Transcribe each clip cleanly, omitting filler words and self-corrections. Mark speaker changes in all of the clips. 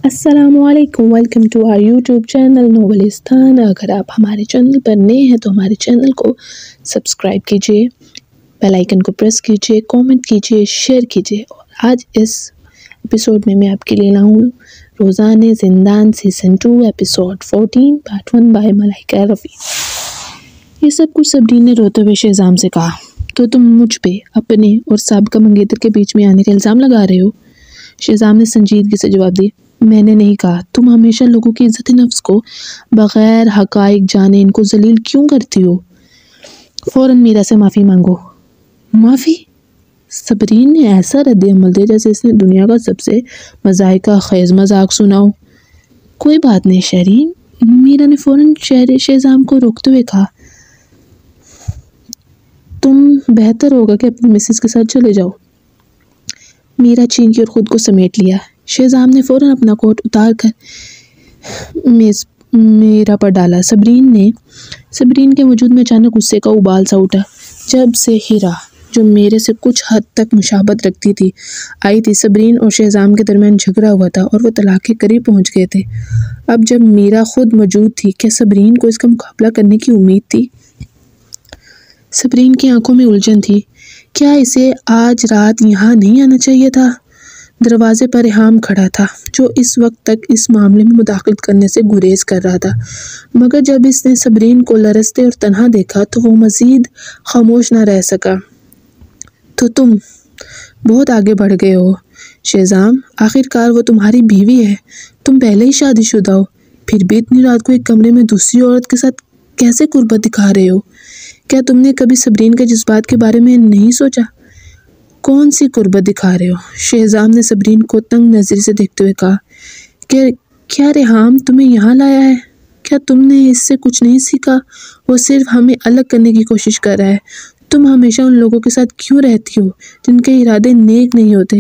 Speaker 1: السلام علیکم، welcome to our YouTube channel نوبلستان۔ اگر آپ ہمارے چینل پر نئے ہیں تو ہمارے چینل کو سبسکرائب کیجیے، بیل آئیکن کو پریس کیجیے، کومنٹ کیجیے، شیئر کیجیے۔ اور آج اس ایپیسوڈ میں آپ کے لیے لاؤں ہوں روزانہ زندان سیزن 2 ایپیسوڈ 14 پارٹ 1 بائی ملائکہ رفیع۔ یہ سب کچھ صبرین نے روتے ہوئے شہزام سے کہا، تو تم مجھ پہ اپنے اور سابقہ منگیتر کے بیچ میں آنے کا الزام لگا رہے ہو؟ شہزام نے سنجیدگی سے جواب دیا، میں نے نہیں کہا۔ تم ہمیشہ لوگوں کی عزت نفس کو بغیر حقائق جانے ان کو ذلیل کیوں کرتی ہو؟ فوراً میرا سے معافی مانگو۔ معافی؟ صبرین نے ایسا رد عمل دیا جیسے اس نے دنیا کا سب سے مضحکہ خیز مذاق سنا ہو۔ کوئی بات نہیں شہرین، میرا نے فوراً شہزام کو روکتے ہوئے کہا، تم بہتر ہوگا کہ اپنی مسز کے ساتھ چلے جاؤ۔ میرا چینکی اور خود کو سمیٹ لیا۔ شہزام نے فوراً اپنا کوٹ اتار کر میرا پر ڈالا۔ صبرین کے وجود میں اچانک غصے کا ابال سا اٹھا۔ جب سے ہیرا، جو میرے سے کچھ حد تک مشابہت رکھتی تھی، آئی تھی، صبرین اور شہزام کے درمیان جھگڑا ہوا تھا اور وہ طلاق کے قریب پہنچ گئے تھے۔ اب جب میرا خود موجود تھی، کیا صبرین کو اس کا مقابلہ کرنے کی امید تھی؟ صبرین کی آنکھوں میں الجھن تھی۔ کیا اسے آج رات یہاں نہیں آنا چاہیے تھا؟ دروازے پر ریحام کھڑا تھا، جو اس وقت تک اس معاملے میں مداخلت کرنے سے گریز کر رہا تھا، مگر جب اس نے صبرین کو لرزتے اور تنہا دیکھا تو وہ مزید خاموش نہ رہ سکا۔ تو تم بہت آگے بڑھ گئے ہو شہزام، آخرکار وہ تمہاری بیوی ہے، تم پہلے ہی شادی شدہ ہو، پھر بھی اتنی رات کو ایک کمرے میں دوسری عورت کے ساتھ کیسے قربت دکھا رہے ہو؟ کیا تم نے کبھی صبرین کے جذبات کے بارے میں نہیں سوچا؟ کون سی قربت دکھا رہے ہو؟ شہزام نے صبرین کو تنگ نظری سے دیکھتے ہوئے کہا، کیا ریحام تمہیں یہاں لایا ہے؟ کیا تم نے اس سے کچھ نہیں سیکھا؟ وہ صرف ہمیں الگ کرنے کی کوشش کر رہا ہے۔ تم ہمیشہ ان لوگوں کے ساتھ کیوں رہتی ہو جن کے ارادے نیک نہیں ہوتے؟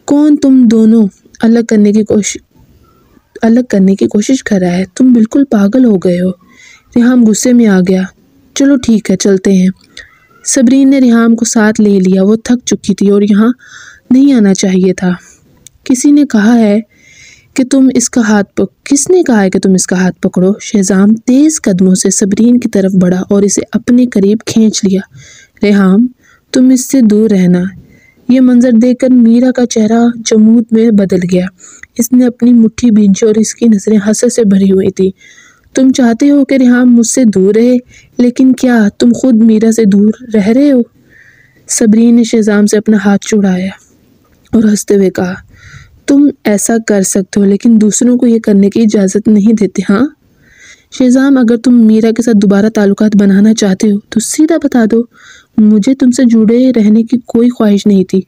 Speaker 1: کون تم دونوں الگ کرنے کی کوشش کر رہا ہے؟ تم بالکل پاگل ہو گئے ہو۔ ریحام غصے میں آ گیا۔ چلو ٹھیک ہے، چلتے ہیں۔ صبرین نے ریحام کو ساتھ لے لیا۔ وہ تھک چکی تھی اور یہاں نہیں آنا چاہیے تھا۔ کس نے کہا ہے کہ تم اس کا ہاتھ پکڑو؟ شہزام تیز قدموں سے صبرین کی طرف بڑھا اور اسے اپنے قریب کھینچ لیا۔ ریحام، تم اس سے دور رہنا۔ یہ منظر دیکھ کر میرا کا چہرہ جمود میں بدل گیا۔ اس نے اپنی مٹھی بھینچی اور اس کی نظریں حسرت سے بھری ہوئی تھی۔ تم چاہتے ہو کہ ریحام مجھ سے دور رہے، لیکن کیا تم خود میرا سے دور رہ رہے ہو؟ صبرین نے شہزام سے اپنا ہاتھ چھڑایا اور ہنستے ہوئے کہا، تم ایسا کر سکتے ہو لیکن دوسروں کو یہ کرنے کی اجازت نہیں دیتے، ہاں؟ شہزام، اگر تم میرا کے ساتھ دوبارہ تعلقات بنانا چاہتے ہو تو سیدھا بتا دو۔ مجھے تم سے جڑے رہنے کی کوئی خواہش نہیں تھی۔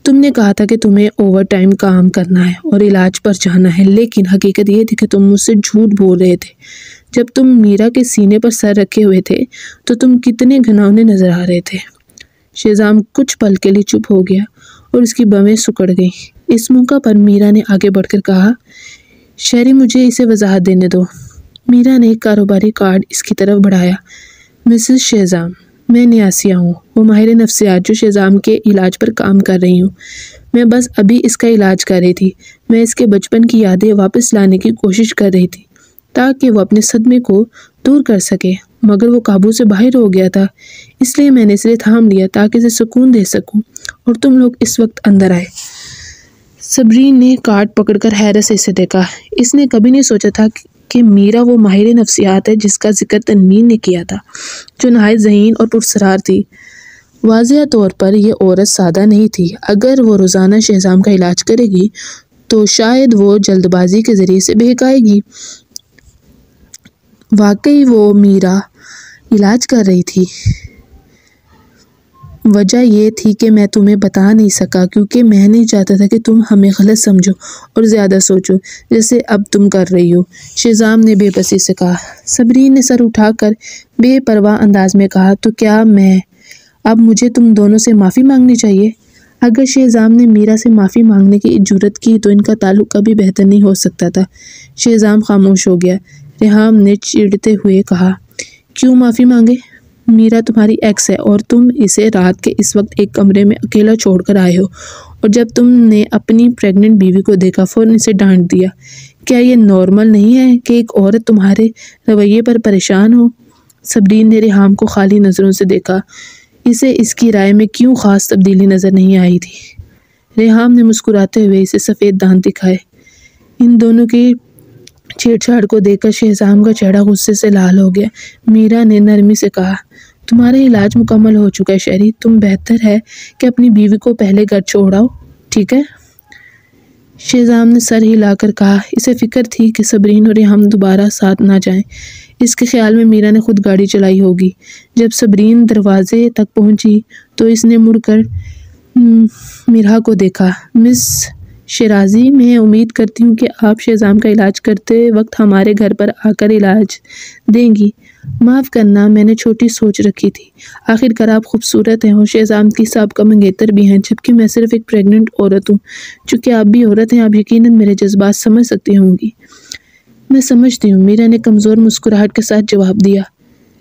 Speaker 1: تم نے کہا تھا کہ تمہیں اوور ٹائم کام کرنا ہے اور علاج پر جانا ہے، لیکن حقیقت یہ تھی کہ تم مجھ سے جھوٹ بول رہے تھے۔ جب تم میرا کے سینے پر سر رکھے ہوئے تھے تو تم کتنے گھناؤنے نظر آ رہے تھے۔ شہزام کچھ پل کے لیے چپ ہو گیا اور اس کی بویں سکڑ گئیں۔ اس موقع پر میرا نے آگے بڑھ کر کہا، شہری مجھے اسے وضاحت دینے دو۔ میرا نے ایک کاروباری کارڈ اس کی طرف بڑھایا۔ مسز شہزام، میں نیاسیہ ہوں، وہ ماہر نفسیات جو شہزام کے علاج پر کام کر رہی ہوں۔ میں بس ابھی اس کا علاج کر رہی تھی۔ میں اس کے بچپن کی یادیں واپس لانے کی کوشش کر رہی تھی تاکہ وہ اپنے صدمے کو دور کر سکے، مگر وہ قابو سے باہر ہو گیا تھا، اس لیے میں نے اسے تھام لیا تاکہ اسے سکون دے سکوں اور تم لوگ اس وقت اندر آئے۔ صبرین نے کارڈ پکڑ کر حیرت سے اسے دیکھا۔ اس نے کبھی نہیں سوچا تھا کہ میرا وہ ماہر نفسیات ہے جس کا ذکر تنوین نے کیا تھا، جو نہایت ذہین اور پراسرار تھی۔ واضح طور پر یہ عورت سادہ نہیں تھی۔ اگر وہ روزانہ شہزام کا علاج کرے گی تو شاید وہ جلد بازی کے ذریعے سے بہکائے گی۔ واقعی وہ میرا علاج کر رہی تھی۔ وجہ یہ تھی کہ میں تمہیں بتا نہیں سکا کیونکہ میں نہیں چاہتا تھا کہ تم ہمیں غلط سمجھو اور زیادہ سوچو جیسے اب تم کر رہی ہو، شہزام نے بے بسی سے کہا۔ صبرین نے سر اٹھا کر بے پرواہ انداز میں کہا، تو کیا اب مجھے تم دونوں سے معافی مانگنی چاہیے؟ اگر شہزام نے میرا سے معافی مانگنے کی جرات کی تو ان کا تعلق کبھی بہتر نہیں ہو سکتا تھا۔ شہزام خاموش ہو گیا۔ ریحام نے چڑھتے ہوئے کہا، کیوں معافی مانگے؟ میرا تمہاری ایکس ہے اور تم اسے رات کے اس وقت ایک کمرے میں اکیلا چھوڑ کر آئے ہو، اور جب تم نے اپنی پریگننٹ بیوی کو دیکھا فوراً اسے ڈانٹ دیا۔ کیا یہ نارمل نہیں ہے کہ ایک عورت تمہارے رویے پر پریشان ہو؟ صبرین نے ریحام کو خالی نظروں سے دیکھا۔ اسے اس کی رائے میں کیوں خاص تبدیلی نظر نہیں آئی تھی۔ ریحام نے مسکراتے ہوئے اسے سفید دانت دکھائے۔ ان دونوں کی چھیڑ چھاڑ کو دیکھ کر شہزام کا چہرہ غصے سے لال ہو گیا۔ میرا نے نرمی سے کہا، تمہارا علاج مکمل ہو چکا ہے شہری، تم بہتر ہے کہ اپنی بیوی کو پہلے گھر چھوڑاؤ، ٹھیک ہے؟ شہزام نے سر ہلا کر کہا۔ اسے فکر تھی کہ صبرین اور ریحام دوبارہ ساتھ نہ جائیں۔ اس کے خیال میں میرا نے خود گاڑی چلائی ہوگی۔ جب صبرین دروازے تک پہنچی تو اس نے مڑ کر میرا کو دیکھا۔ مس شیرازی، میں امید کرتی ہوں کہ آپ شہزام کا علاج کرتے وقت ہمارے گھر پر آ کر علاج دیں گی۔ معاف کرنا، میں نے چھوٹی سوچ رکھی تھی۔ آخر کار آپ خوبصورت ہیں اور شہزام کی سابقہ منگیتر بھی ہیں، جبکہ میں صرف ایک پریگننٹ عورت ہوں۔ چونکہ آپ بھی عورت ہیں، آپ یقیناً میرے جذبات سمجھ سکتی ہوں گی۔ میں سمجھتی ہوں، میرا نے کمزور مسکراہٹ کے ساتھ جواب دیا۔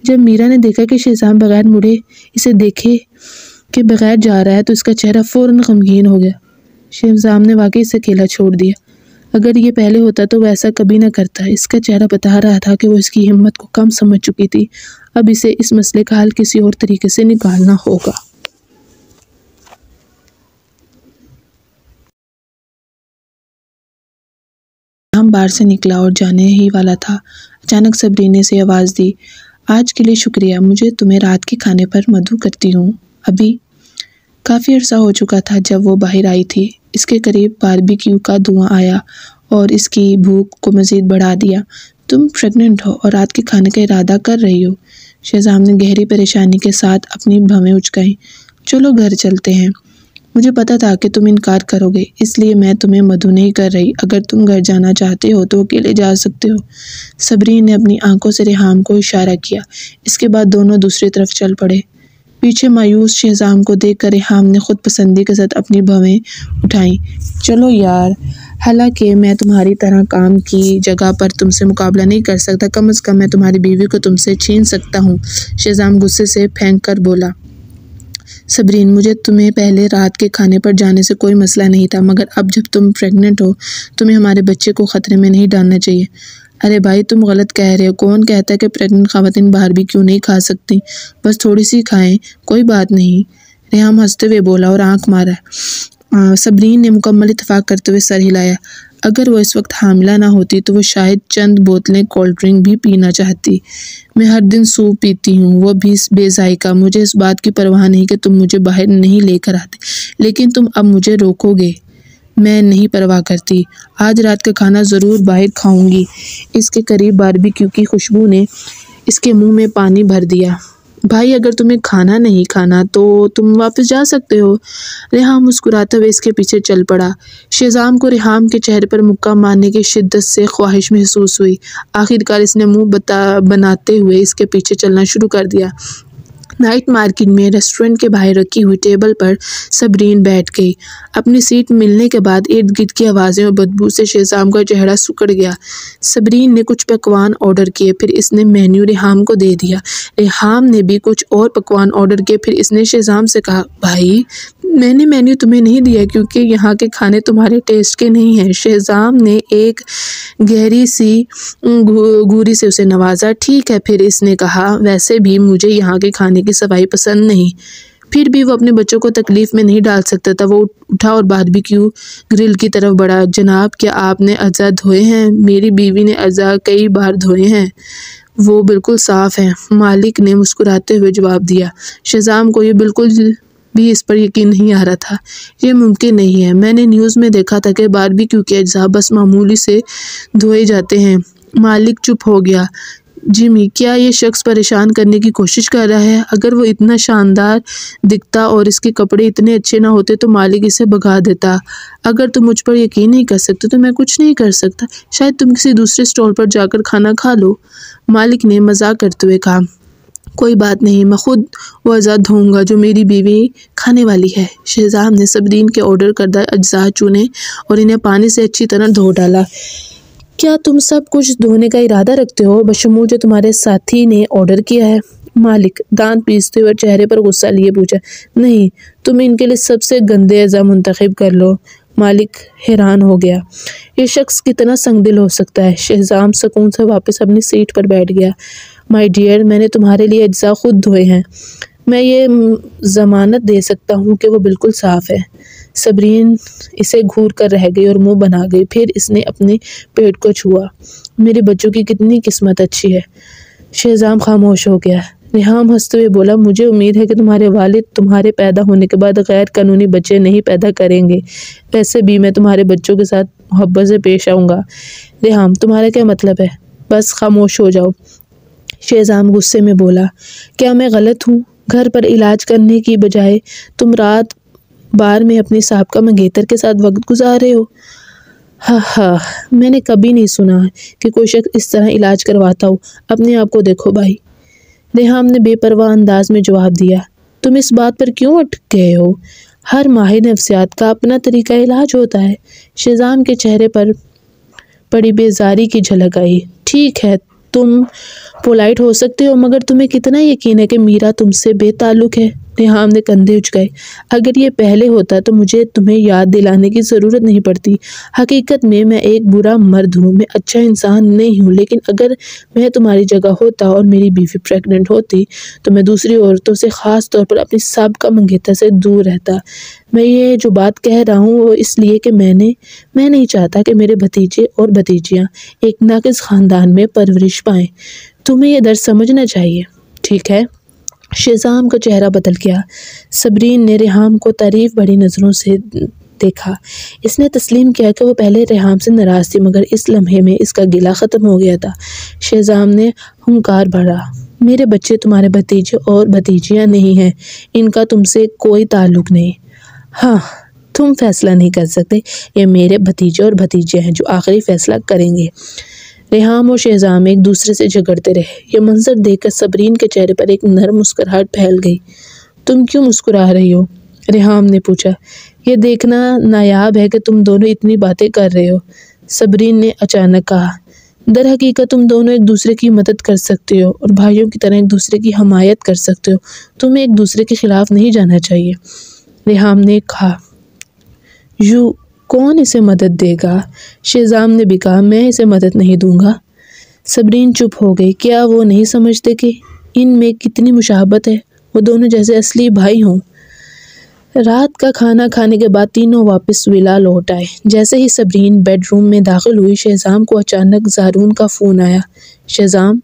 Speaker 1: جب میرا نے دیکھا کہ شہزام بغیر مڑے اسے دیکھے کہ بغیر جا رہا ہے تو اس کا چہرہ فوراً غمگین ہو گیا۔ شہزام نے واقعی اسے اکیلا چھوڑ دیا۔ اگر یہ پہلے ہوتا تو وہ ایسا کبھی نہ کرتا۔ اس کا چہرہ بتا رہا تھا کہ وہ اس کی ہمت کو کم سمجھ چکی تھی۔ اب اسے اس مسئلے کا حل کسی اور طریقے سے نکالنا ہوگا۔ ہم بار سے نکلا اور جانے ہی والا تھا، اچانک صبرین نے اسے آواز دی، آج کے لیے شکریہ، مجھے تمہیں رات کے کھانے پر مدعو کرتی ہوں۔ ابھی کافی عرصہ ہو چکا تھا جب وہ باہر آئی تھی۔ اس کے قریب باربیکیو کا دھواں آیا اور اس کی بھوک کو مزید بڑھا دیا۔ تم پریگننٹ ہو اور رات کے کھانے کا ارادہ کر رہی ہو؟ شہزام نے گہری پریشانی کے ساتھ اپنی بھویں اچکائیں۔ چلو گھر چلتے ہیں۔ مجھے پتا تھا کہ تم انکار کرو گے، اس لیے میں تمہیں مدعو نہیں کر رہی۔ اگر تم گھر جانا چاہتے ہو تو اکیلے جا سکتے ہو۔ صبرین نے اپنی آنکھوں سے ریحام کو اشارہ کیا۔ اس کے بعد دونوں دوسری طرف چل پڑے۔ پیچھے مایوس شہزام کو دیکھ کر ریحام نے خود پسندی کے ساتھ اپنی بھویں اٹھائیں۔ چلو یار، حالانکہ میں تمہاری طرح کام کی جگہ پر تم سے مقابلہ نہیں کر سکتا، کم از کم میں تمہاری بیوی کو تم سے چھین سکتا ہوں۔ شہزام غصے سے پھینک کر بولا۔ صبرین، مجھے تمہیں پہلے رات کے کھانے پر جانے سے کوئی مسئلہ نہیں تھا، مگر اب جب تم پریگننٹ ہو تمہیں ہمارے بچے کو خطرے میں نہیں ڈالنا چاہیے۔ ارے بھائی، تم غلط کہہ رہے ہو۔ کون کہتا ہے کہ پریگننٹ خواتین باربیکیو نہیں کھا سکتی؟ بس تھوڑی سی کھائیں، کوئی بات نہیں۔ ریحام ہنستے ہوئے بولا اور آنکھ مارا۔ صبرین نے مکمل اتفاق کرتے ہوئے سر ہلایا۔ اگر وہ اس وقت حاملہ نہ ہوتی تو وہ شاید چند بوتلیں کولڈ ڈرنک بھی پینا چاہتی۔ میں ہر دن سوپ پیتی ہوں، وہ بھی بے ذائقہ۔ مجھے اس بات کی پرواہ نہیں کہ تم مجھے باہر نہیں لے کر آتے، لیکن تم اب مجھے روکو گے۔ میں نہیں پرواہ کرتی، آج رات کا کھانا ضرور باہر کھاؤں گی۔ اس کے قریب باربیکیو کی خوشبو نے اس کے منہ میں پانی بھر دیا۔ بھائی، اگر تمہیں کھانا نہیں کھانا تو تم واپس جا سکتے ہو۔ ریحام مسکراتے ہوئے اس کے پیچھے چل پڑا۔ شہزام کو ریحام کے چہرے پر مکہ مارنے کی شدت سے خواہش محسوس ہوئی۔ آخر کار اس نے منہ بناتے ہوئے اس کے پیچھے چلنا شروع کر دیا۔ نائٹ مارکیٹ میں ریسٹورنٹ کے باہر رکھی ہوئی ٹیبل پر صبرین بیٹھ گئی۔ اپنی سیٹ ملنے کے بعد ارد گرد کی آوازیں اور بدبو سے شہزام کا چہرہ سکڑ گیا۔ صبرین نے کچھ پکوان آرڈر کیے، پھر اس نے مینیو ریحام کو دے دیا۔ ریحام نے بھی کچھ اور پکوان آرڈر کیے، پھر اس نے شہزام سے کہا، بھائی میں نے مینیو تمہیں نہیں دیا کیونکہ یہاں کے کھانے تمہارے ٹیسٹ کے نہیں ہیں۔ شہزام نے ایک گہری سی گھوری سے اسے نوازا۔ ٹھیک ہے، پھر اس نے کہا، ویسے بھی مجھے یہاں کے کھانے کی صفائی پسند نہیں۔ پھر بھی وہ اپنے بچوں کو تکلیف میں نہیں ڈال سکتا تھا۔ وہ اٹھا اور باربیکیو گرل کی طرف بڑھا۔ جناب، کیا آپ نے اعضاء دھوئے ہیں؟ میری بیوی نے اعضاء کئی بار دھوئے ہیں، وہ بالکل صاف ہیں، مالک نے مسکراتے ہوئے جواب دیا۔ شہزام کو یہ بالکل بھی اس پر یقین نہیں آ رہا تھا۔ یہ ممکن نہیں ہے، میں نے نیوز میں دیکھا تھا کہ باربیکیو کے اجزاء بس معمولی سے دھوئے جاتے ہیں۔ مالک چپ ہو گیا۔ جمی، کیا یہ شخص پریشان کرنے کی کوشش کر رہا ہے؟ اگر وہ اتنا شاندار دکھتا اور اس کے کپڑے اتنے اچھے نہ ہوتے تو مالک اسے بھگا دیتا۔ اگر تم مجھ پر یقین نہیں کر سکتے تو میں کچھ نہیں کر سکتا، شاید تم کسی دوسرے اسٹال پر جا کر کھانا کھا لو، مالک نے مزاح کرتے ہوئے کہا۔ کوئی بات نہیں، میں خود وہ اعضاء دھوؤں گا جو میری بیوی کھانے والی ہے۔ شہزام نے صبرین کے آرڈر کردہ اجزاء چنے اور انہیں پانی سے اچھی طرح دھو ڈالا۔ کیا تم سب کچھ دھونے کا ارادہ رکھتے ہو، بشمول جو تمہارے ساتھی نے آرڈر کیا ہے؟ مالک دانت پیستے ہوئے چہرے پر غصہ لیے پوچھا۔ نہیں، تم ان کے لیے سب سے گندے اعضاء منتخب کر لو۔ مالک حیران ہو گیا، یہ شخص کتنا سنگ دل ہو سکتا ہے۔ شہزام سکون سے واپس اپنی سیٹ پر بیٹھ گیا۔ مائی ڈیئر، میں نے تمہارے لیے اجزاء خود دھوئے ہیں، میں یہ ضمانت دے سکتا ہوں کہ وہ بالکل صاف ہے۔ صبرین اسے گھور کر رہ گئی اور منہ بنا گئی، پھر اس نے اپنے پیٹ کو چھوا۔ میرے بچوں کی کتنی قسمت اچھی ہے۔ شہزام خاموش ہو گیا۔ ریحام ہنستے ہوئے بولا، مجھے امید ہے کہ تمہارے والد تمہارے پیدا ہونے کے بعد غیر قانونی بچے نہیں پیدا کریں گے، ویسے بھی میں تمہارے بچوں کے ساتھ محبت سے پیش آؤں گا۔ ریحام، تمہارا کیا مطلب ہے؟ بس خاموش ہو جاؤ۔ شہزام غصے میں بولا، کیا میں غلط ہوں؟ گھر پر علاج کرنے کی بجائے تم رات بار میں اپنی سابقہ منگیتر کے ساتھ وقت گزار رہے ہو۔ ہاں، میں نے کبھی نہیں سنا کہ کوئی شخص اس طرح علاج کرواتا ہو۔ اپنے آپ کو دیکھو بھائی۔ ریحام نے بے پرواہ انداز میں جواب دیا، تم اس بات پر کیوں اٹک گئے ہو؟ ہر ماہر نفسیات کا اپنا طریقہ علاج ہوتا ہے۔ شہزام کے چہرے پر بڑی بیزاری کی جھلک آئی۔ ٹھیک ہے، تم پولائٹ ہو سکتے ہو، مگر تمہیں کتنا یقین ہے کہ میرا تم سے بے تعلق ہے؟ ریحام نے کندھے اچکائے۔ اگر یہ پہلے ہوتا تو مجھے تمہیں یاد دلانے کی ضرورت نہیں پڑتی۔ حقیقت میں ایک برا مرد ہوں، میں اچھا انسان نہیں ہوں، لیکن اگر میں تمہاری جگہ ہوتا اور میری بیوی پریگننٹ ہوتی تو میں دوسری عورتوں سے، خاص طور پر اپنی سابقہ منگیتر سے دور رہتا۔ میں یہ جو بات کہہ رہا ہوں وہ اس لیے کہ میں نہیں چاہتا کہ میرے بھتیجے اور بھتیجیاں ایک ناقص خاندان میں پرورش پائیں۔ تمہیں یہ درد سمجھنا چاہیے، ٹھیک ہے؟ شہزام کا چہرہ بدل گیا۔ صبرین نے ریحام کو تعریف بھری نظروں سے دیکھا۔ اس نے تسلیم کیا کہ وہ پہلے ریحام سے ناراض تھی، مگر اس لمحے میں اس کا گلہ ختم ہو گیا تھا۔ شہزام نے ہنکار بھرا، میرے بچے تمہارے بھتیجے اور بھتیجیاں نہیں ہیں، ان کا تم سے کوئی تعلق نہیں۔ ہاں، تم فیصلہ نہیں کر سکتے، یہ میرے بھتیجے اور بھتیجے ہیں جو آخری فیصلہ کریں گے۔ ریحام اور شہزام ایک دوسرے سے جھگڑتے رہے۔ یہ منظر دیکھ کر صبرین کے چہرے پر ایک نرم مسکراہٹ پھیل گئی۔ تم کیوں مسکرا رہی ہو؟ ریحام نے پوچھا۔ یہ دیکھنا نایاب ہے کہ تم دونوں اتنی باتیں کر رہے ہو، صبرین نے اچانک کہا۔ در حقیقت تم دونوں ایک دوسرے کی مدد کر سکتے ہو اور بھائیوں کی طرح ایک دوسرے کی حمایت کر سکتے ہو۔ تمہیں ایک دوسرے کے خلاف نہیں جانا چاہیے۔ ریحام نے کہا، یوں کون اسے مدد دے گا؟ شہزام نے بھی کہا، میں اسے مدد نہیں دوں گا۔ صبرین چپ ہو گئی۔ کیا وہ نہیں سمجھتے کہ ان میں کتنی مشابہت ہے؟ وہ دونوں جیسے اصلی بھائی ہوں۔ رات کا کھانا کھانے کے بعد تینوں واپس ولا لوٹ آئے۔ جیسے ہی صبرین بیڈ روم میں داخل ہوئی، شہزام کو اچانک زارون کا فون آیا۔ شہزام،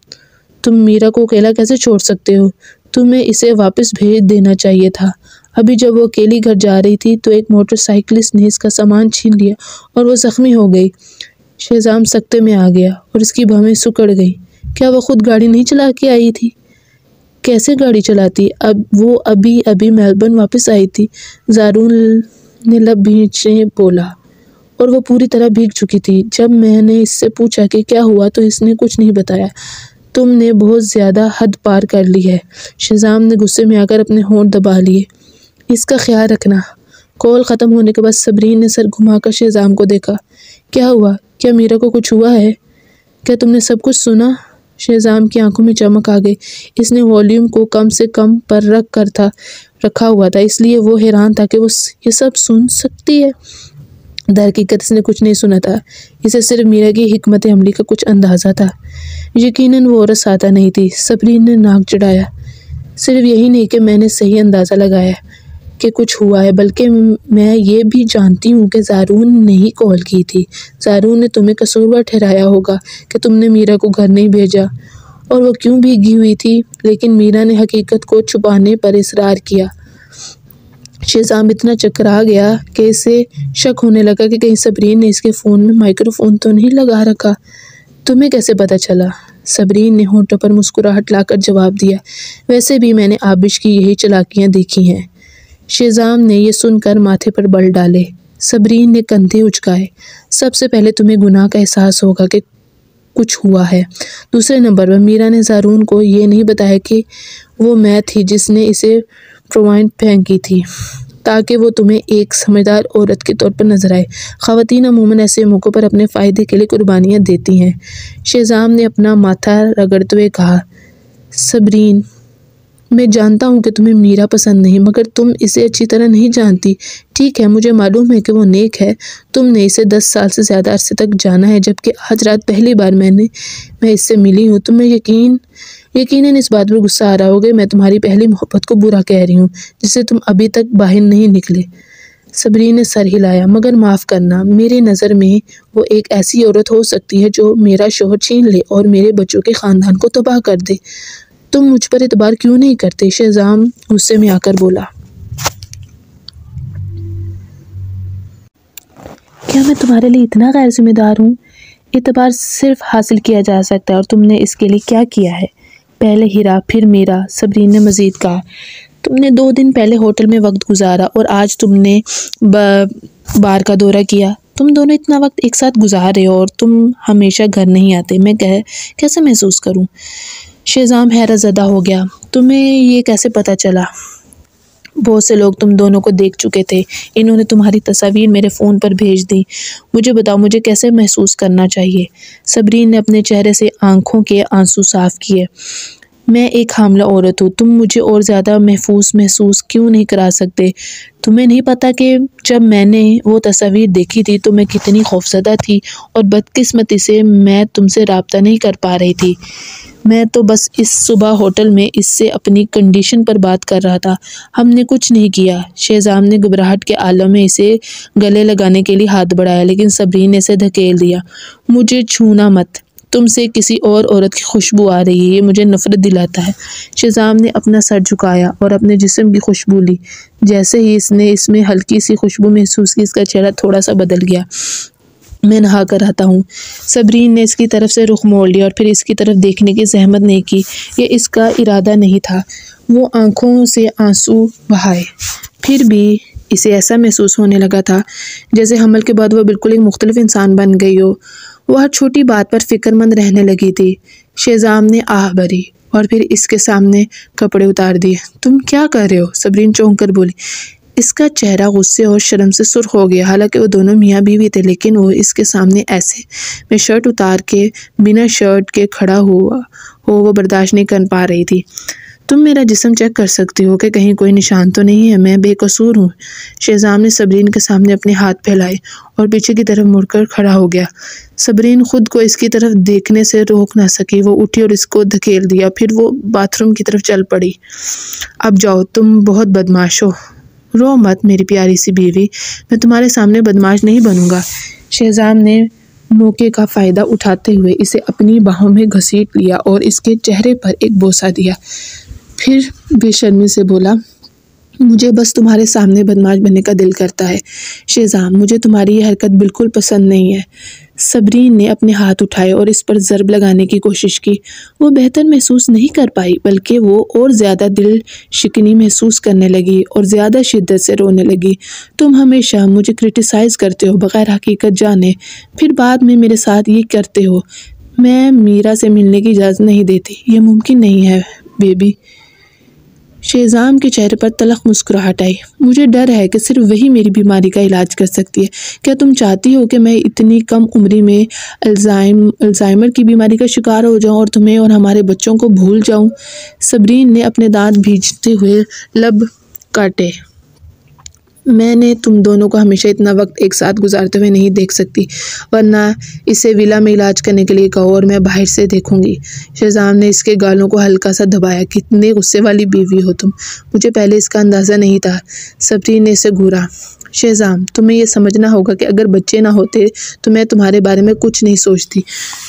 Speaker 1: تم میرا کو اکیلا کیسے چھوڑ سکتے ہو؟ تمہیں اسے واپس بھیج دینا چاہیے تھا۔ ابھی جب وہ اکیلی گھر جا رہی تھی تو ایک موٹر سائیکلسٹ نے اس کا سامان چھین لیا اور وہ زخمی ہو گئی۔ شہزام سکتے میں آ گیا اور اس کی بھویں سکڑ گئی۔ کیا وہ خود گاڑی نہیں چلا کے آئی تھی؟ کیسے گاڑی چلاتی؟ وہ ابھی میلبرن واپس آئی تھی، زارون نے لب بھینچے بولا، اور وہ پوری طرح بھیگ چکی تھی۔ جب میں نے اس سے پوچھا کہ کیا ہوا تو اس نے کچھ نہیں بتایا۔ تم نے بہت زیادہ حد پار کر لی ہے۔ شہزام نے غصے میں آ کر اپنے ہونٹ دبا لیے۔ اس کا خیال رکھنا۔ کال ختم ہونے کے بعد صبرین نے سر گھما کر شہزام کو دیکھا۔ کیا ہوا؟ کیا میرا کو کچھ ہوا ہے؟ کیا تم نے سب کچھ سنا؟ شہزام کی آنکھوں میں چمک آ گئی۔ اس نے والیوم کو کم سے کم پر رکھا ہوا تھا، اس لیے وہ حیران تھا کہ وہ یہ سب سن سکتی ہے۔ در حقیقت اس نے کچھ نہیں سنا تھا، اسے صرف میرا کی حکمت عملی کا کچھ اندازہ تھا۔ یقیناً وہ عورت سادہ نہیں تھی، صبرین نے ناک چڑھایا۔ صرف یہی نہیں کہ میں نے صحیح اندازہ لگایا کہ کچھ ہوا ہے، بلکہ میں یہ بھی جانتی ہوں کہ زارون نے ہی کال کی تھی۔ زارون نے تمہیں قصوروار ٹھہرایا ہوگا کہ تم نے میرا کو گھر نہیں بھیجا، اور وہ کیوں بھیگی ہوئی تھی، لیکن میرا نے حقیقت کو چھپانے پر اصرار کیا۔ شہزام اتنا چکرا گیا کہ اسے شک ہونے لگا کہ کہیں صبرین نے اس کے فون میں مائکرو فون تو نہیں لگا رکھا۔ تمہیں کیسے پتہ چلا؟ صبرین نے ہونٹوں پر مسکراہٹ لا کر جواب دیا، ویسے بھی میں نے آبش کی یہی چالاکیاں دیکھی ہیں۔ شہزام نے یہ سن کر ماتھے پر بل ڈالے۔ صبرین نے کندھے اچکائے۔ سب سے پہلے تمہیں گناہ کا احساس ہوگا کہ کچھ ہوا ہے۔ دوسرے نمبر پر میرا نے زارون کو یہ نہیں بتایا کہ وہ میں تھی جس نے اسے پروائنٹ پھینکی تھی، تاکہ وہ تمہیں ایک سمجھدار عورت کے طور پر نظر آئے۔ خواتین عموماً ایسے موقعوں پر اپنے فائدے کے لیے قربانیاں دیتی ہیں۔ شہزام نے اپنا ماتھا رگڑتے ہوئے کہا، صبرین، میں جانتا ہوں کہ تمہیں میرا پسند نہیں، مگر تم اسے اچھی طرح نہیں جانتی۔ ٹھیک ہے، مجھے معلوم ہے کہ وہ نیک ہے۔ تم نے اسے 10 سال سے زیادہ عرصے تک جانا ہے، جبکہ آج رات پہلی بار میں اس سے ملی ہوں۔ تمہیں یقیناً اس بات پر غصہ آ رہا ہوگا، میں تمہاری پہلی محبت کو برا کہہ رہی ہوں، جس سے تم ابھی تک باہر نہیں نکلے۔ صبرین نے سر ہلایا۔ مگر معاف کرنا، میری نظر میں وہ ایک ایسی عورت ہو سکتی ہے جو میرا شوہر چھین لے اور میرے بچوں کے خاندان کو تباہ کر دے۔ تم مجھ پر اعتبار کیوں نہیں کرتے؟ شہزام غصے میں آ کر بولا۔ کیا میں تمہارے لیے اتنا غیر ذمہ دار ہوں؟ اعتبار صرف حاصل کیا جا سکتا ہے، اور تم نے اس کے لیے کیا کیا ہے؟ پہلے ہیرا پھر میرا، صبرین نے مزید کہا۔ تم نے 2 دن پہلے ہوٹل میں وقت گزارا اور آج تم نے بار کا دورہ کیا۔ تم دونوں اتنا وقت ایک ساتھ گزار رہے ہو اور تم ہمیشہ گھر نہیں آتے۔ میں کیسے محسوس کروں؟ شہزام حیرت زدہ ہو گیا۔ تمہیں یہ کیسے پتہ چلا؟ بہت سے لوگ تم دونوں کو دیکھ چکے تھے، انہوں نے تمہاری تصاویر میرے فون پر بھیج دیں۔ مجھے بتاؤ، مجھے کیسے محسوس کرنا چاہیے؟ صبرین نے اپنے چہرے سے آنکھوں کے آنسو صاف کیے۔ میں ایک حاملہ عورت ہوں، تم مجھے اور زیادہ محسوس کیوں نہیں کرا سکتے؟ تمہیں نہیں پتا کہ جب میں نے وہ تصاویر دیکھی تھی تو میں کتنی خوفزدہ تھی، اور بدقسمتی سے میں تم سے رابطہ نہیں کر پا رہی تھی۔ میں تو بس اس صبح ہوٹل میں اس سے اپنی کنڈیشن پر بات کر رہا تھا۔ ہم نے کچھ نہیں کیا۔ شہزام نے گھبراہٹ کے عالم میں اسے گلے لگانے کے لیے ہاتھ بڑھایا، لیکن صبرین نے اسے دھکیل دیا۔ مجھے چھونا مت، تم سے کسی اور عورت کی خوشبو آ رہی ہے، یہ مجھے نفرت دلاتا ہے۔ شہزام نے اپنا سر جھکایا اور اپنے جسم کی خوشبو لی۔ جیسے ہی اس نے اس میں ہلکی سی خوشبو محسوس کی، اس کا چہرہ تھوڑا سا بدل گیا۔ میں نہا کر آتا ہوں۔ صبرین نے اس کی طرف سے رخ موڑ لیا اور پھر اس کی طرف دیکھنے کی زحمت نہیں کی۔ یہ اس کا ارادہ نہیں تھا۔ وہ آنکھوں سے آنسو بہائے۔ پھر بھی اسے ایسا محسوس ہونے لگا تھا جیسے حمل کے بعد وہ بالکل ایک مختلف انسان بن گئی ہو۔ وہ ہر چھوٹی بات پر فکر مند رہنے لگی تھی۔ شہزام نے آہ بھری اور پھر اس کے سامنے کپڑے اتار دیے۔ تم کیا کر رہے ہو؟ صبرین چونک کر بولی۔ اس کا چہرہ غصے اور شرم سے سرخ ہو گیا۔ حالانکہ وہ دونوں میاں بیوی تھے، لیکن وہ اس کے سامنے ایسے میں شرٹ اتار کے بنا شرٹ کے کھڑا وہ برداشت نہیں کر پا رہی تھی۔ تم میرا جسم چیک کر سکتی ہو کہ کہیں کوئی نشان تو نہیں ہے؟ میں بے قصور ہوں۔ شہزام نے صبرین کے سامنے اپنے ہاتھ پھیلائے اور پیچھے کی طرف مڑ کر کھڑا ہو گیا۔ صبرین خود کو اس کی طرف دیکھنے سے روک نہ سکی۔ وہ اٹھی اور اس کو دھکیل دیا، پھر وہ باتھ روم کی طرف چل پڑی۔ اب جاؤ، تم بہت بدمعاش ہو۔ رو مت میری پیاری سی بیوی، میں تمہارے سامنے بدمعاش نہیں بنوں گا۔ شہزام نے موقع کا فائدہ اٹھاتے ہوئے اسے اپنی باہوں میں گھسیٹ لیا اور اس کے چہرے پر ایک بوسہ دیا۔ پھر بے شرمی سے بولا، مجھے بس تمہارے سامنے بدمعاش بننے کا دل کرتا ہے۔ شہزام، مجھے تمہاری یہ حرکت بالکل پسند نہیں ہے۔ صبرین نے اپنے ہاتھ اٹھائے اور اس پر ضرب لگانے کی کوشش کی۔ وہ بہتر محسوس نہیں کر پائی، بلکہ وہ اور زیادہ دل شکنی محسوس کرنے لگی اور زیادہ شدت سے رونے لگی۔ تم ہمیشہ مجھے کرٹیسائز کرتے ہو بغیر حقیقت جانے، پھر بعد میں میرے ساتھ یہ کرتے ہو۔ میں میرا سے ملنے کی اجازت نہیں دیتی، یہ ممکن نہیں ہے بیبی۔ شہزام کے چہرے پر تلخ مسکراہٹ آئی۔ مجھے ڈر ہے کہ صرف وہی میری بیماری کا علاج کر سکتی ہے۔ کیا تم چاہتی ہو کہ میں اتنی کم عمری میں الزائمر کی بیماری کا شکار ہو جاؤں اور تمہیں اور ہمارے بچوں کو بھول جاؤں؟ صبرین نے اپنے دانت بھینچتے ہوئے لب کاٹے۔ میں نے تم دونوں کو ہمیشہ اتنا وقت ایک ساتھ گزارتے ہوئے نہیں دیکھ سکتی، ورنہ اسے ولا میں علاج کرنے کے لیے کہو اور میں باہر سے دیکھوں گی۔ شہزام نے اس کے گالوں کو ہلکا سا دبایا۔ کتنے غصے والی بیوی ہو تم، مجھے پہلے اس کا اندازہ نہیں تھا۔ صبرین نے اسے گھورا۔ شہزام، تمہیں یہ سمجھنا ہوگا کہ اگر بچے نہ ہوتے تو میں تمہارے بارے میں کچھ نہیں سوچتی۔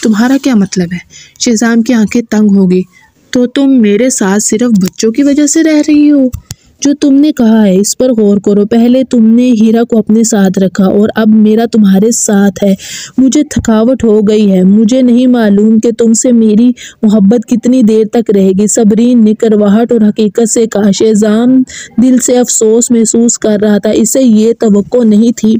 Speaker 1: تمہارا کیا مطلب ہے؟ شہزام کی آنکھیں تنگ ہو گئی۔ تو تم میرے ساتھ صرف بچوں کی وجہ سے رہ رہی ہو؟ جو تم نے کہا ہے اس پر غور کرو۔ پہلے تم نے ہیرا کو اپنے ساتھ رکھا اور اب میرا تمہارے ساتھ ہے۔ مجھے تھکاوٹ ہو گئی ہے۔ مجھے نہیں معلوم کہ تم سے میری محبت کتنی دیر تک رہے گی۔ صبرین نے کڑواہٹ اور حقیقت سے کہا۔ شہزام دل سے افسوس محسوس کر رہا تھا۔ اسے یہ توقع نہیں تھی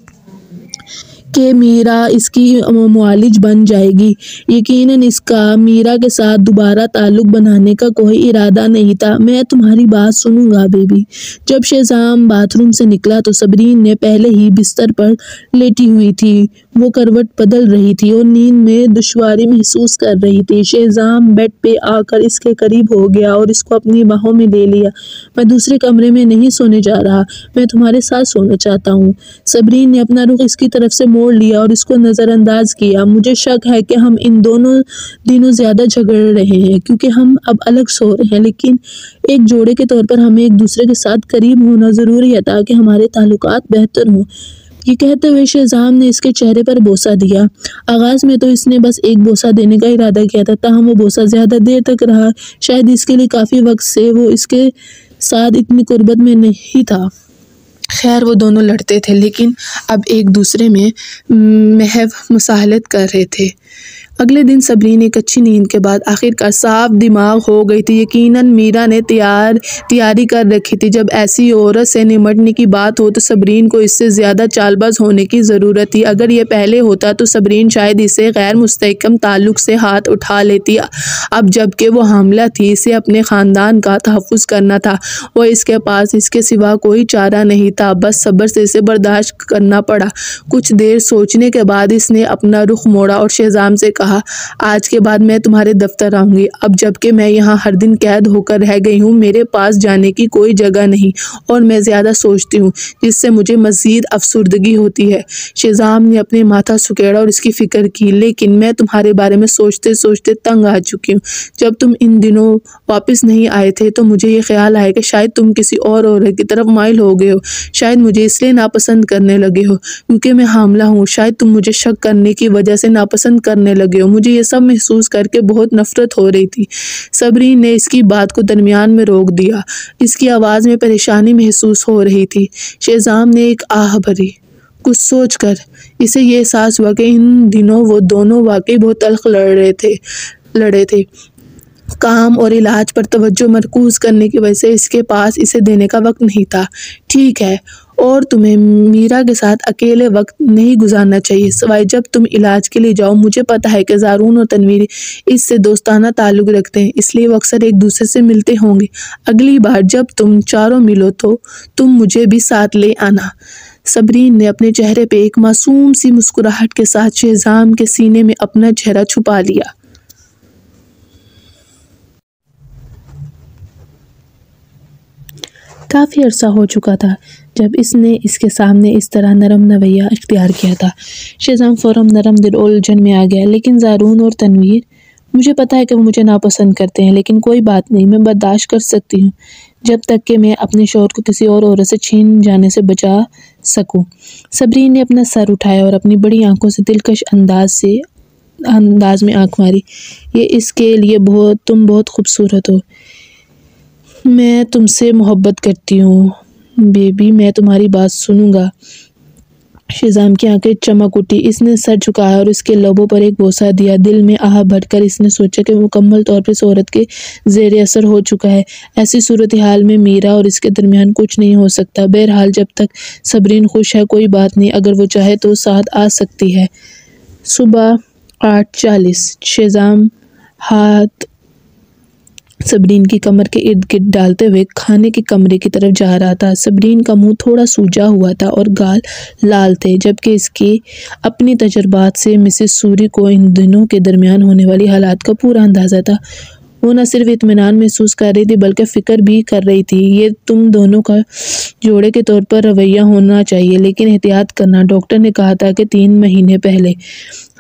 Speaker 1: کہ میرا اس کی معالج بن جائے گی۔ یقیناً اس کا میرا کے ساتھ دوبارہ تعلق بنانے کا کوئی ارادہ نہیں تھا۔ میں تمہاری بات سنوں گا بیبی۔ جب شہزام باتھ روم سے نکلا تو صبرین نے پہلے ہی بستر پر لیٹی ہوئی تھی۔ وہ کروٹ بدل رہی تھی اور نیند میں دشواری محسوس کر رہی تھی۔ شہزام بیڈ پہ آ کر اس کے قریب ہو گیا اور اس کو اپنی باہوں میں لے لیا۔ میں دوسرے کمرے میں نہیں سونے جا رہا، میں تمہارے ساتھ سونا چاہتا ہوں۔ صبرین نے اپنا رخ اس کی طرف سے موڑ لیا اور اس کو نظر انداز کیا۔ مجھے شک ہے کہ ہم ان دنوں زیادہ جھگڑ رہے ہیں کیونکہ ہم اب الگ سو رہے ہیں، لیکن ایک جوڑے کے طور پر ہمیں ایک دوسرے کے ساتھ قریب ہونا ضروری ہے تاکہ ہمارے تعلقات بہتر ہوں۔ یہ کہتے ہوئے شہزام نے اس کے چہرے پر بوسہ دیا۔ آغاز میں تو اس نے بس ایک بوسہ دینے کا ارادہ کیا تھا، تاہم وہ بوسہ زیادہ دیر تک رہا، شاید اس کے لیے کافی وقت سے وہ اس کے ساتھ اتنی قربت میں نہیں تھا۔ خیر وہ دونوں لڑتے تھے لیکن اب ایک دوسرے میں محض مساہلت کر رہے تھے۔ اگلے دن صبرین ایک اچھی نیند کے بعد آخرکار صاف دماغ ہو گئی تھی۔ یقیناً میرا نے تیاری کر رکھی تھی۔ جب ایسی عورت سے نمٹنے کی بات ہو تو صبرین کو اس سے زیادہ چال باز ہونے کی ضرورت تھی۔ اگر یہ پہلے ہوتا تو صبرین شاید اسے غیر مستحکم تعلق سے ہاتھ اٹھا لیتی۔ اب جب کہ وہ حاملہ تھی، اسے اپنے خاندان کا تحفظ کرنا تھا اور اس کے پاس اس کے سوا کوئی چارہ نہیں تھا۔ بس صبر سے اسے برداشت کرنا پڑا۔ کچھ دیر سوچنے کے بعد اس نے اپنا رخ موڑا اور شہزام سے کہا، آج کے بعد میں تمہارے دفتر آؤں گی۔ اب جب کہ میں یہاں ہر دن قید ہو کر رہ گئی ہوں، میرے پاس جانے کی کوئی جگہ نہیں اور میں زیادہ سوچتی ہوں جس سے مجھے مزید افسردگی ہوتی ہے۔ شہزام نے اپنے ماتھا سکیڑا اور اس کی فکر کی، لیکن میں تمہارے بارے میں سوچتے سوچتے تنگ آ چکی ہوں۔ جب تم ان دنوں واپس نہیں آئے تھے تو مجھے یہ خیال آیا کہ شاید تم کسی اور عورت کی طرف مائل ہو گئے ہو، شاید مجھے اس لیے ناپسند کرنے لگے ہو کیونکہ میں حاملہ ہوں، شاید تم مجھے شک کرنے کی وجہ سے ناپسند کرنے لگے ہو۔ مجھے یہ سب محسوس کر کے بہت نفرت ہو رہی تھی۔ صبرین نے اس کی بات کو درمیان میں روک دیا، اس کی آواز میں پریشانی محسوس ہو رہی تھی۔ شہزام نے ایک آہ بھری۔ کچھ سوچ کر اسے یہ احساس ہوا کہ ان دنوں وہ دونوں واقعی بہت تلخ لڑے تھے۔ کام اور علاج پر توجہ مرکوز کرنے کی وجہ سے اس کے پاس اسے دینے کا وقت نہیں تھا۔ ٹھیک ہے، اور تمہیں میرا کے ساتھ اکیلے وقت نہیں گزارنا چاہیے سوائے جب تم علاج کے لیے جاؤ۔ مجھے پتا ہے کہ زارون اور تنویر اس سے دوستانہ تعلق رکھتے ہیں، اس لیے وہ اکثر ایک دوسرے سے ملتے ہوں گے۔ اگلی بار جب تم چاروں ملو تو تم مجھے بھی ساتھ لے آنا۔ صبرین نے اپنے چہرے پہ ایک معصوم سی مسکراہٹ کے ساتھ شہزام کے سینے میں اپنا چہرہ چھپا لیا۔ کافی عرصہ ہو چکا تھا جب اس نے اس کے سامنے اس طرح نرم رویہ اختیار کیا تھا۔ شہزام فوراً نرم دل اور الجھن میں آ گیا۔ لیکن زارون اور تنویر، مجھے پتا ہے کہ وہ مجھے ناپسند کرتے ہیں، لیکن کوئی بات نہیں، میں برداشت کر سکتی ہوں جب تک کہ میں اپنے شوہر کو کسی اور عورت سے چھین جانے سے بچا سکوں۔ صبرین نے اپنا سر اٹھایا اور اپنی بڑی آنکھوں سے دلکش انداز میں آنکھ ماری۔ یہ اس کے لیے تم بہت خوبصورت ہو۔ میں تم سے محبت کرتی ہوں بیبی، میں تمہاری بات سنوں گا۔ شہزام کی آنکھیں چمک اٹھی۔ اس نے سر جھکایا اور اس کے لبوں پر ایک بوسہ دیا۔ دل میں آہ بھر کر اس نے سوچا کہ وہ مکمل طور پر اس عورت کے زیر اثر ہو چکا ہے۔ ایسی صورتحال میں میرا اور اس کے درمیان کچھ نہیں ہو سکتا۔ بہرحال جب تک صبرین خوش ہے کوئی بات نہیں، اگر وہ چاہے تو ساتھ آ سکتی ہے۔ صبح 8:40 شہزام ہاتھ صبرین کی کمر کے ارد گرد ڈالتے ہوئے کھانے کے کمرے کی طرف جا رہا تھا۔ صبرین کا منہ تھوڑا سوجا ہوا تھا اور گال لال تھے، جبکہ اس کی اپنی تجربات سے مسز سوری کو ان دونوں کے درمیان ہونے والی حالات کا پورا اندازہ تھا۔ وہ نہ صرف اطمینان محسوس کر رہی تھی بلکہ فکر بھی کر رہی تھی۔ یہ تم دونوں کا جوڑے کے طور پر رویہ ہونا چاہیے، لیکن احتیاط کرنا۔ ڈاکٹر نے کہا تھا کہ 3 مہینے پہلے۔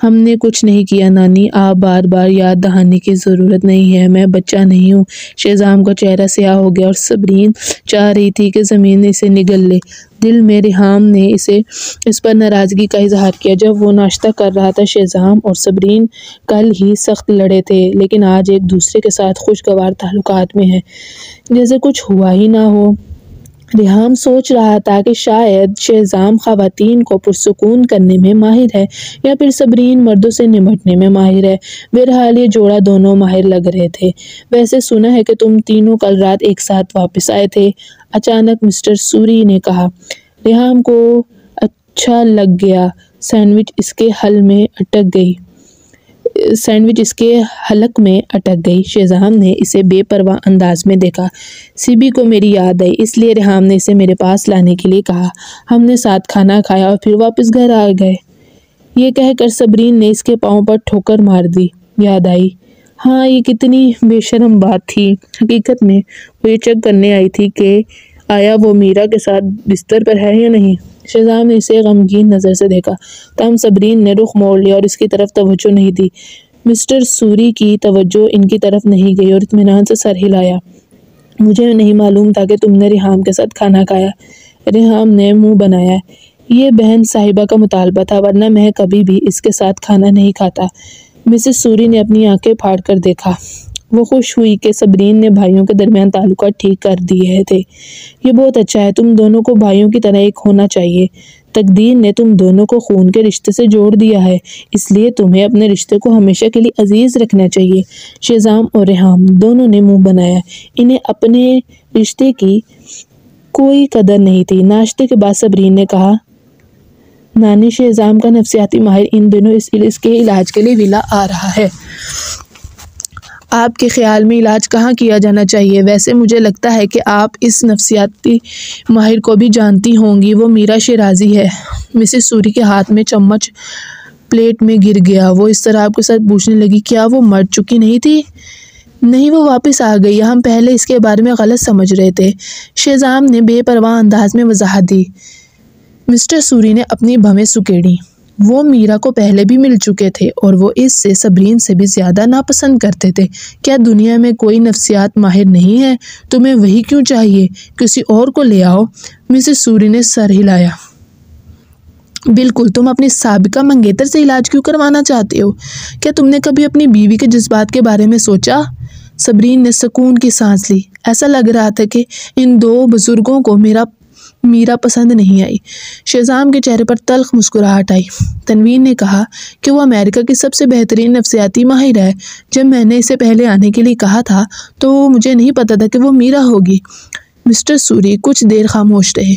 Speaker 1: ہم نے کچھ نہیں کیا نانی، آپ بار بار یاد دہانی کی ضرورت نہیں ہے، میں بچہ نہیں ہوں۔ شہزام کا چہرہ سیاہ ہو گیا اور صبرین چاہ رہی تھی کہ زمین اسے نگل لے۔ دل میں ریحام نے اس پر ناراضگی کا اظہار کیا جب وہ ناشتہ کر رہا تھا۔ شہزام اور صبرین کل ہی سخت لڑے تھے لیکن آج ایک دوسرے کے ساتھ خوشگوار تعلقات میں ہیں، جیسے کچھ ہوا ہی نہ ہو۔ ریحام سوچ رہا تھا کہ شاید شہزام خواتین کو پرسکون کرنے میں ماہر ہے یا پھر صبرین مردوں سے نمٹنے میں ماہر ہے۔ بہرحال یہ جوڑا دونوں ماہر لگ رہے تھے۔ ویسے سنا ہے کہ تم تینوں کل رات ایک ساتھ واپس آئے تھے، اچانک مسٹر سوری نے کہا۔ ریحام کو اچھا لگ گیا۔ سینڈوچ اس کے حلق میں اٹک گئی۔ شہزام نے اسے بے پرواہ انداز میں دیکھا۔ سیبی کو میری یاد آئی، اس لیے ریحام نے اسے میرے پاس لانے کے لیے کہا۔ ہم نے ساتھ کھانا کھایا اور پھر واپس گھر آ گئے۔ یہ کہہ کر صبرین نے اس کے پاؤں پر ٹھوکر مار دی۔ یاد آئی، ہاں یہ کتنی بے شرم بات تھی۔ حقیقت میں وہ یہ چیک کرنے آئی تھی کہ آیا وہ میرا کے ساتھ بستر پر ہے یا نہیں۔ شہزام نے اسے غمگین نظر سے دیکھا، تاہم صبرین نے رخ موڑ لیا اور اس کی طرف توجہ نہیں دی۔ مسٹر سوری کی توجہ ان کی طرف نہیں گئی اور اطمینان سے سر ہلایا۔ مجھے نہیں معلوم تھا کہ تم نے ریحام کے ساتھ کھانا کھایا۔ ریحام نے منہ بنایا۔ یہ بہن صاحبہ کا مطالبہ تھا، ورنہ میں کبھی بھی اس کے ساتھ کھانا نہیں کھاتا۔ مسز سوری نے اپنی آنکھیں پھاڑ کر دیکھا۔ وہ خوش ہوئی کہ صبرین نے بھائیوں کے درمیان تعلقات ٹھیک کر دیے تھے۔ یہ بہت اچھا ہے، تم دونوں کو بھائیوں کی طرح ایک ہونا چاہیے۔ تقدیر نے تم دونوں کو خون کے رشتے سے جوڑ دیا ہے، اس لیے تمہیں اپنے رشتے کو ہمیشہ کے لیے عزیز رکھنا چاہیے۔ شہزام اور ریحام دونوں نے منہ بنایا۔ انہیں اپنے رشتے کی کوئی قدر نہیں تھی۔ ناشتے کے بعد صبرین نے کہا، نانی شہزام کا نفسیاتی ماہر ان دنوں اس کے علاج کے لیے ولا آ رہا ہے۔ آپ کے خیال میں علاج کہاں کیا جانا چاہیے؟ ویسے مجھے لگتا ہے کہ آپ اس نفسیاتی ماہر کو بھی جانتی ہوں گی، وہ میرا شیرازی ہے۔ مسز سوری کے ہاتھ میں چمچ پلیٹ میں گر گیا۔ وہ اس طرح آپ کے ساتھ پوچھنے لگی، کیا وہ مر چکی نہیں تھی؟ نہیں، وہ واپس آ گئی، ہم پہلے اس کے بارے میں غلط سمجھ رہے تھے۔ شہزام نے بے پرواہ انداز میں وضاحت دی۔ مسٹر سوری نے اپنی بھویں سکیڑیں۔ وہ میرا کو پہلے بھی مل چکے تھے اور وہ اس سے صبرین سے بھی زیادہ ناپسند کرتے تھے۔ کیا دنیا میں کوئی نفسیات ماہر نہیں ہے؟ تمہیں وہی کیوں چاہیے؟ کسی اور کو لے آؤ۔ مسز سوری نے سر ہلایا۔ بالکل، تم اپنی سابقہ منگیتر سے علاج کیوں کروانا چاہتے ہو؟ کیا تم نے کبھی اپنی بیوی کے جذبات کے بارے میں سوچا؟ صبرین نے سکون کی سانس لی۔ ایسا لگ رہا تھا کہ ان دو بزرگوں کو میرا پسند نہیں آئی۔ شہزام کے چہرے پر تلخ مسکراہٹ آئی۔ تنوین نے کہا کہ وہ امریکہ کی سب سے بہترین نفسیاتی ماہر ہے۔ جب میں نے اسے پہلے آنے کے لیے کہا تھا تو مجھے نہیں پتا تھا کہ وہ میرا ہوگی۔ مسٹر سوری کچھ دیر خاموش رہے،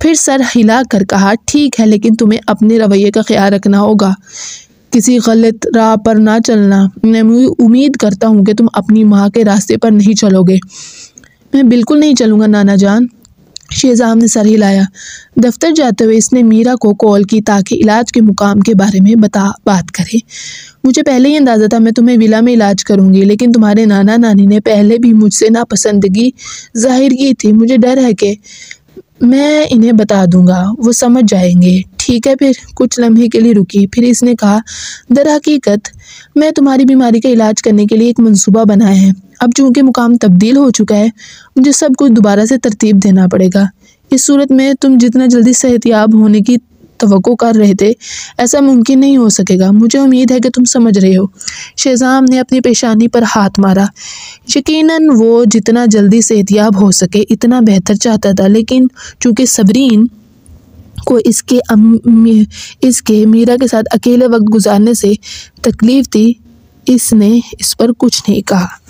Speaker 1: پھر سر ہلا کر کہا، ٹھیک ہے، لیکن تمہیں اپنے رویے کا خیال رکھنا ہوگا، کسی غلط راہ پر نہ چلنا۔ میں امید کرتا ہوں کہ تم اپنی ماں کے راستے پر نہیں چلو گے۔ میں بالکل نہیں چلوں گا نانا جان۔ شہزام نے سر ہلایا۔ دفتر جاتے ہوئے اس نے میرا کو کال کی تاکہ علاج کے مقام کے بارے میں بات کرے۔ مجھے پہلے ہی اندازہ تھا میں تمہیں ولا میں علاج کروں گی، لیکن تمہارے نانا نانی نے پہلے بھی مجھ سے ناپسندگی ظاہر کی تھی۔ مجھے ڈر ہے کہ میں انہیں بتا دوں گا، وہ سمجھ جائیں گے۔ ٹھیک ہے۔ پھر کچھ لمحے کے لیے رکی، پھر اس نے کہا، در حقیقت میں تمہاری بیماری کا علاج کرنے کے لیے ایک منصوبہ بنایا ہے۔ اب چونکہ مقام تبدیل ہو چکا ہے، مجھے سب کچھ دوبارہ سے ترتیب دینا پڑے گا۔ اس صورت میں تم جتنا جلدی صحت یاب ہونے کی توقع کر رہے تھے، ایسا ممکن نہیں ہو سکے گا۔ مجھے امید ہے کہ تم سمجھ رہے ہو۔ شہزام نے اپنی پیشانی پر ہاتھ مارا۔ یقیناً وہ جتنا جلدی صحت یاب ہو سکے اتنا بہتر چاہتا تھا، لیکن چونکہ صبرین کو اس کے میرا کے ساتھ اکیلے وقت گزارنے سے تکلیف تھی، اس نے اس پر کچھ نہیں کہا۔